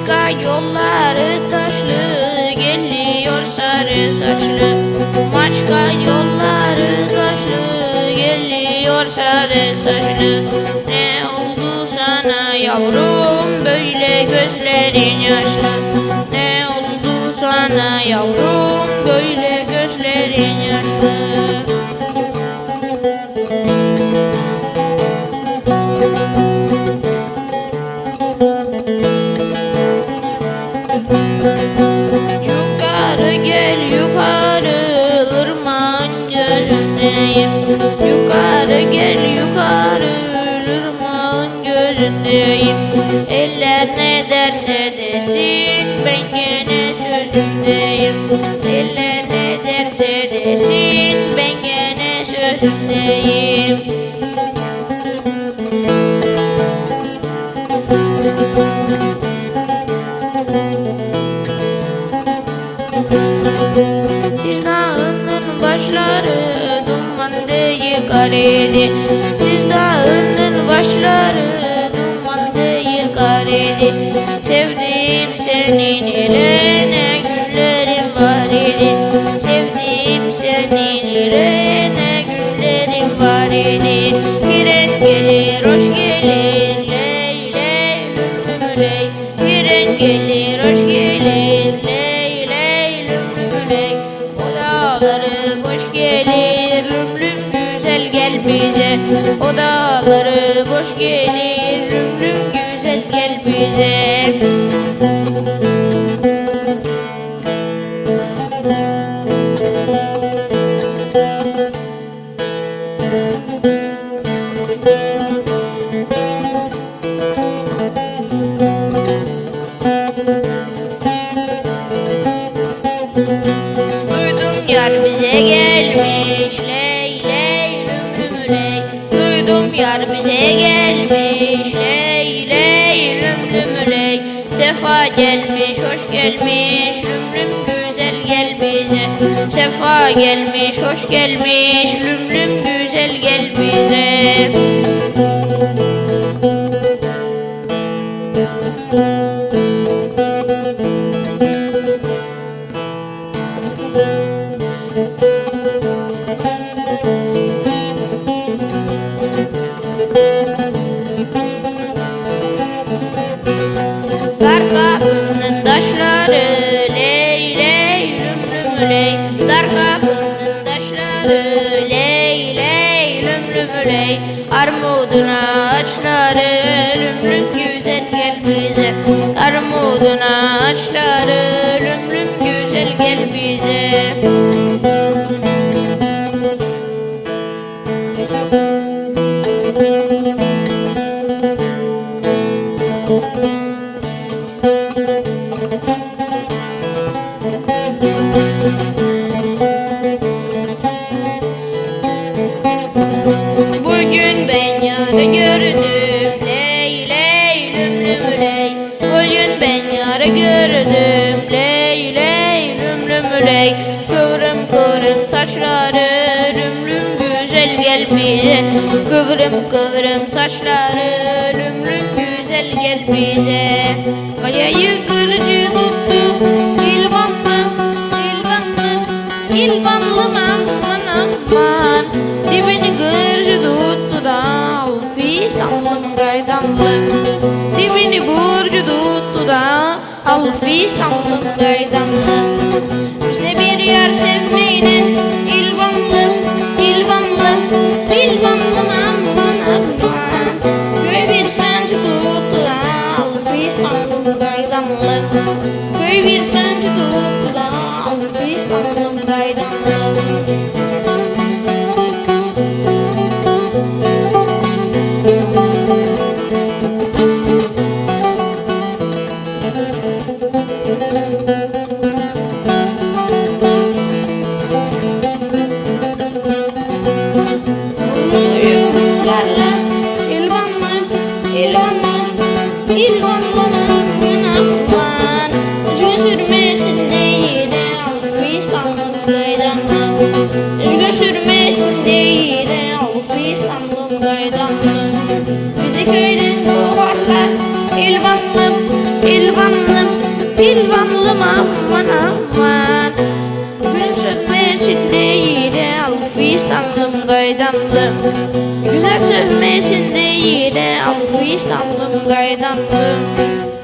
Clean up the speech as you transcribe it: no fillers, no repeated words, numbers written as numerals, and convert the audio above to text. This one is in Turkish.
Maçka yolları taşlı, geliyor sarı saçlı. Maçka yolları taşlı, geliyor sarı saçlı. Ne oldu sana yavrum, böyle gözlerin yaşlı? Ne oldu sana yavrum, böyle gözlerin yaşlı? Yukarı gel yukarı, ırmağın gözündeyim. Yukarı gel yukarı, ırmağın gözündeyim. Eller ne derse desin, ben gene sözümdeyim. Eller ne derse desin, ben gene sözümdeyim. Siz dağının başları duman değil kareli. Siz dağının başları duman değil kareli. Sevdiğim senin ile ne günlerim var idi. Sevdiğim senin ile ne günlerim var idi. Giren gelir hoş gelir ley ley lüm ley. Giren gelir hoş gelir ley ley lüm ley. O dağları boş gelir lüm güzel gel bize. O dağları boş gelir lüm güzel gel bize. Duydum yar bize gelmiş ley ley lüm ley. Duydum yar bize gelmiş ley ley lüm ley. Sefa gelmiş hoş gelmiş lüm güzel gel bize. Sefa gelmiş hoş gelmiş lüm güzel gel bize. Dar kapının taşları ley ley lüm ley. Dar kapının taşları ley ley lüm ley. Armudun ağaçları lüm güzel gel bize. Armudun ağaçları lüm güzel gel bize. Bugün ben yarı gördüm ley ley lüm ley. Bugün ben yarı gördüm ley ley lüm ley. Kıvrım kıvrım saçları lüm güzel gel bize. Kıvrım kıvrım saçları lüm güzel gel bize. Kayayı kırıcı tuttu ilvanlı ilvanlı ilvanlı aman aman. Dibini kırıcı tuttu da fistanlım gaydanlı. Dibini burcu tuttu da al fistanlım gaydanlı. Bize bir yer sevmeyle ilvanlı ilvanlı ilvanlı aman aman. Köy bir sancı tuttu da al fistanlım gaydanlı. Köy bir sancı tuttu da al fistanlım gaydanlı. Bizi köyden kovarlar, ilvanlım, ilvanlım. Pilvanlım aman aman, gün sönmesin diye Alfistanlım qaydanlım, güzel sövmesin diye Alfistanlım qaydanlım.